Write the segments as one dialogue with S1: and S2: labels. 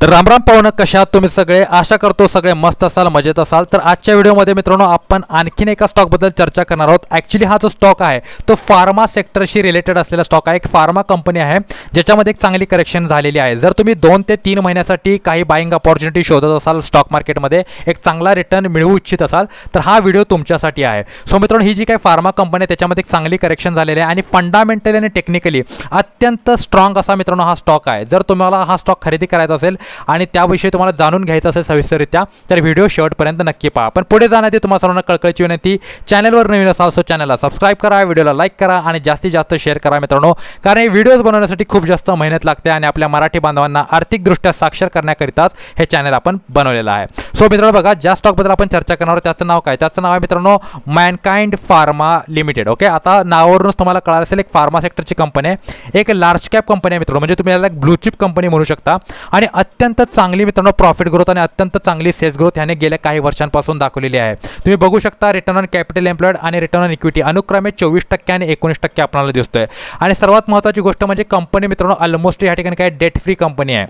S1: तर रामराम पाहुणं, कशा आहात तुम्ही सगळे? आशा करतो सगळे मस्त असाल, मजेत असाल। तर आजच्या व्हिडिओमध्ये मित्रांनो आपण आणखीन एका स्टॉकबद्दल चर्चा करणार आहोत। ॲक्च्युली हा जो स्टॉक आहे तो फार्मा सेक्टरशी रिलेटेड असलेला स्टॉक आहे। एक फार्मा कंपनी आहे ज्याच्यामध्ये एक चांगली करेक्शन झालेली आहे। जर तुम्ही 2 ते 3 महिन्यासाठी काही बाईंग अपॉर्च्युनिटी शोधत असाल स्टॉक मार्केटमध्ये, एक चांगला रिटर्न मिळवू इच्छित असाल तर हा व्हिडिओ तुमच्यासाठी आहे। सो मित्रांनो, ही जी काही फार्मा कंपनी आहे त्याच्यामध्ये एक चांगली करेक्शन झालेली आहे आणि फंडामेंटली आणि टेक्निकली अत्यंत स्ट्रॉंग असा मित्रांनो हा स्टॉक आहे। जर तुम्हाला हा स्टॉक खरेदी करायचा असेल आणि त्याविषयी तुम्हाला जाणून घ्यायचं असेल सविस्तररित्या तर व्हिडिओ शेवटपर्यंत नक्की पहा। पण पुढे जाण्याआधी तुम्हाला सर्वांना कळकळीची विनंती, चॅनलवर नवीन असाल सो चॅनलला सबस्क्राइब करा, व्हिडिओला लाईक करा आणि जास्तीत जास्त शेअर करा मित्रांनो, कारण हे व्हिडिओज बनवण्यासाठी खूप जास्त मेहनत लागते आणि आपल्या मराठी बांधवांना आर्थिकदृष्ट्या साक्षर करण्याकरिताच हे चॅनल आपण बनवलेलं आहे। सो मित्रांनो बघा, ज्या स्टॉकबद्दल आपण चर्चा करणार आहोत त्याचं नाव काय? त्याचं नाव आहे मित्रांनो मॅनकाइंड फार्मा लिमिटेड। ओके, आता नावावरूनच तुम्हाला कळालं असेल एक फार्मा सेक्टरची कंपनी आहे, एक लार्ज कॅप कंपनी आहे मित्रांनो, म्हणजे तुम्ही याला एक ब्लू चिप कंपनी म्हणू शकता आणि अत्यंत चांगली मित्रांनो प्रॉफिट ग्रोथ आणि अत्यंत चांगली सेल्स ग्रोथ याने गेल्या काही वर्षांपासून दाखवलेली आहे। तुम्ही बघू शकता रिटर्न ऑन कॅपिटल एम्प्लॉयड आणि रिटर्न ऑन इक्विटी अनुक्रमे 24% आणि 19% आपल्याला दिसतोय। आणि सर्वात महत्त्वाची गोष्ट म्हणजे कंपनी मित्रांनो ऑलमोस्ट या ठिकाणी काय डेट फ्री कंपनी आहे,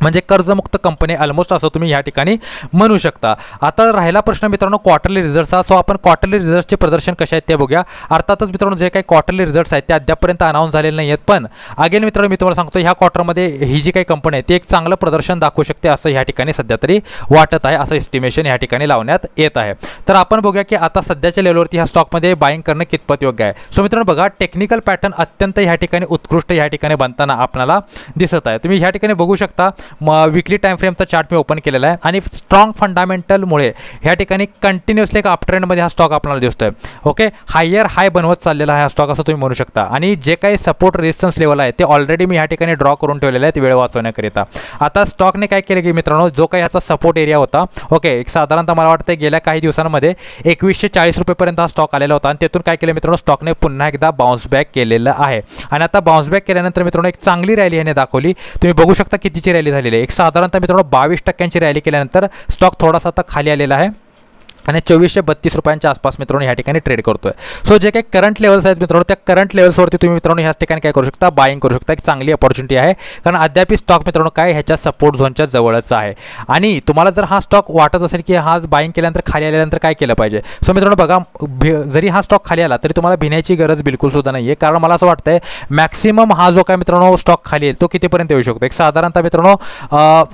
S1: म्हणजे कर्जमुक्त कंपनी ऑलमोस्ट असं तुम्ही या ठिकाणी म्हणू शकता। आता राहिला प्रश्न मित्रांनो क्वार्टरली रिझल्ट्सचा। सो आपण क्वार्टरली रिझल्ट्सचे प्रदर्शन कसे आहेत ते बघूया। अर्थातच मित्रांनो जे काही क्वार्टरली रिझल्ट्स आहेत ते अद्यापपर्यंत अनाऊन्स झालेले नाही आहेत, पण अगेन मित्रांनो मी तुम्हाला सांगतो ह्या क्वार्टरमध्ये ही जी काही कंपनी आहे ती एक चांगलं प्रदर्शन दाखवू शकते असं ह्या ठिकाणी सध्या तरी वाटत आहे, असं एस्टिमेशन ह्या ठिकाणी लावण्यात येत आहे। तर आपण बघूया की आता सध्याच्या लेवलवरती ह्या स्टॉकमध्ये बाईंग करणं कितपत योग्य आहे। सो मित्रांनो बघा, टेक्निकल पॅटर्न अत्यंत ह्या ठिकाणी उत्कृष्ट ह्या ठिकाणी बनताना आपल्याला दिसत आहे। तुम्ही ह्या ठिकाणी बघू शकता वीकली टाइम फ्रेमचा चार्ट मी ओपन केलेला आहे आणि स्ट्रॉंग फंडामेंटलमुळे ह्या ठिकाणी कंटिन्युअसली एक अपट्रेंडमध्ये हा स्टॉक आपल्याला दिसतोय। ओके, हायर हाय बनवत चाललेला आहे हा स्टॉक असं तुम्ही म्हणू शकता आणि जे काही सपोर्ट रेजिस्टन्स लेवल आहे ते ऑलरेडी मी ह्या ठिकाणी ड्रॉ करून ठेवलेले आहेत वेळ वाचवण्याकरिता। आता स्टॉकने काय केलं की मित्रांनो जो काही ह्याचा सपोर्ट एरिया होता, ओके, एक साधारणतः मला वाटतं गेल्या काही दिवसांमध्ये 2140 रुपयेपर्यंत हा स्टॉक आलेला होता आणि त्यातून काय केलं मित्रांनो स्टॉकने पुन्हा एकदा बाउन्स बॅक केलेलं आहे आणि आता बाउन्स बॅक केल्यानंतर मित्रांनो एक चांगली रॅली याने दाखवली। तुम्ही बघू शकता कितीची रॅली झालेली आहे, एक साधारणतः मित्रांनो 22% रॅली केल्यानंतर स्टॉक थोडासा आता खाली आलेला आहे आणि 2432 रुपयांच्या आसपास मित्रांनो ह्या ठिकाणी ट्रेड करतोय। सो जे काही करंट लेवल्स आहेत मित्रांनो त्या करंट लेवल्सवरती तुम्ही मित्रांनो ह्याच ठिकाणी काय करू शकता, बाईंग करू शकता। एक चांगली अपॉर्च्युनिटी आहे कारण अद्याप स्टॉक मित्रांनो काय ह्याच्या सपोर्ट झोनच्या जवळच आहे आणि तुम्हाला जर हा स्टॉक वाटत असेल की हा बाईंग केल्यानंतर खाली आल्यानंतर काय केलं पाहिजे। सो मित्रांनो बघा, जरी हा स्टॉक खाली आला तरी तुम्हाला भिण्याची गरज बिलकुल सुद्धा नाही आहे, कारण मला असं वाटतंय मॅक्सिमम हा जो काय मित्रांनो स्टॉक खाली येईल तो कितीपर्यंत येऊ शकतो, एक साधारणतः मित्रांनो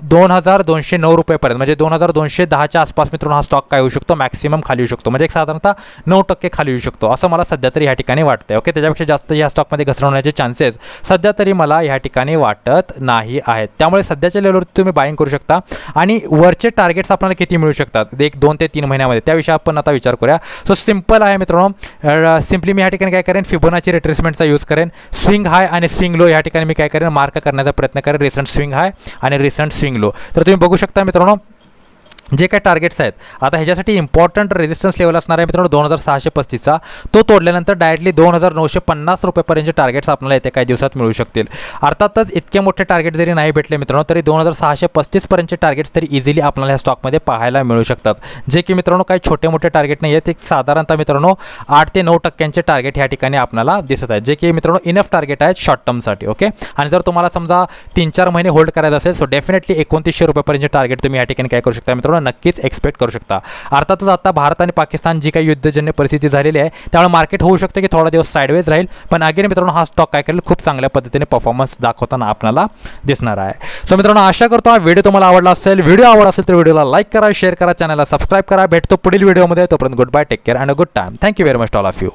S1: 2209 रुपयेपर्यंत, म्हणजे 2210च्या आसपास मित्रांनो हा स्टॉक काय होऊ शकतो, मॅक्सिमम खाली येऊ शकतो, म्हणजे एक साधारणतः 9% खाली येऊ शकतो असं मला सध्या तरी ह्या ठिकाणी वाटतंय। ओके, त्याच्यापेक्षा जास्त या स्टॉकमध्ये घसरण होण्याचे चान्सेस सध्या तरी मला ह्या ठिकाणी वाटत नाही आहेत। त्यामुळे सध्याच्या लेवलवरती तुम्ही बाईंग करू शकता आणि वरचे टार्गेट्स आपल्याला किती मिळू शकतात एक 2 ते 3 महिन्यामध्ये त्याविषयी आपण आता विचार करूया। सो सिंपल आहे मित्रांनो, सिम्पली मी ह्या ठिकाणी काय करेन, फिबोनाची रिट्रेसमेंटचा यूज करेन, स्विंग हाय आणि स्विंग लो ह्या ठिकाणी मी काय करेन मार्क करण्याचा प्रयत्न करेन, रिसेंट स्विंग हाय आणि रिसेंट स्विंग लो। तर तुम्ही बघू शकता मित्रांनो जे काही टार्गेट्स आहेत आता ह्याच्यासाठी इम्पॉर्टंट रेजिस्टन्स लेवल असणार आहे मित्रांनो 2635चा, तो तोडल्यानंतर डायरेक्टली 2950 रुपयेपर्यंतचे टार्गेट्स आपल्याला येत्या काही दिवसात मिळू शकतील। अर्थातच इतके मोठे टार्गेट जरी नाही भेटले मित्रांनो तरी 2635 पर्यंतचे टार्गेट्स तरी इझिली आपल्याला या स्टॉकमध्ये पाहायला मिळू शकतात, जे की मित्रांनो काही छोटे मोठे टार्गेट नाही आहेत। एक साधारणतः मित्रांनो 8 ते 9% टार्गेट ह्या ठिकाणी आपल्याला दिसत आहेत, जे की मित्रांनो इनफ टार्गेट आहेत शॉर्ट टर्मसाठी। ओके, आणि जर तुम्हाला समजा 3-4 महिने होल्ड करायचं असेल सो डेफिनेटली 2900 रुपयेपर्यंतचे टार्गेट तुम्ही या ठिकाणी काय करू शकता मित्रांनो नक्कीच एक्सपेक्ट करू शकता। अर्थातच आता भारत आणि पाकिस्तान जी काही युद्धजन्य परिस्थिती झालेली आहे त्यामुळे मार्केट होऊ शकते की थोडा दिवस साइडवेज राहील, पण अगेन मित्रांनो हा स्टॉक काय करेल खूप चांगल्या पद्धतीने परफॉर्मन्स दाखवताना आपल्याला दिसणार आहे। सो मित्रांनो आशा करतो हा व्हिडिओ तुम्हाला आवडला असेल। व्हिडिओ आवडला असेल तर व्हिडिओला लाईक करा, शेअर करा, चॅनलला सबस्क्राइब करा। भेटतो पुढील व्हिडिओमध्ये, तोपर्यंत goodbye, take care and a good time. Thank you very much all of you.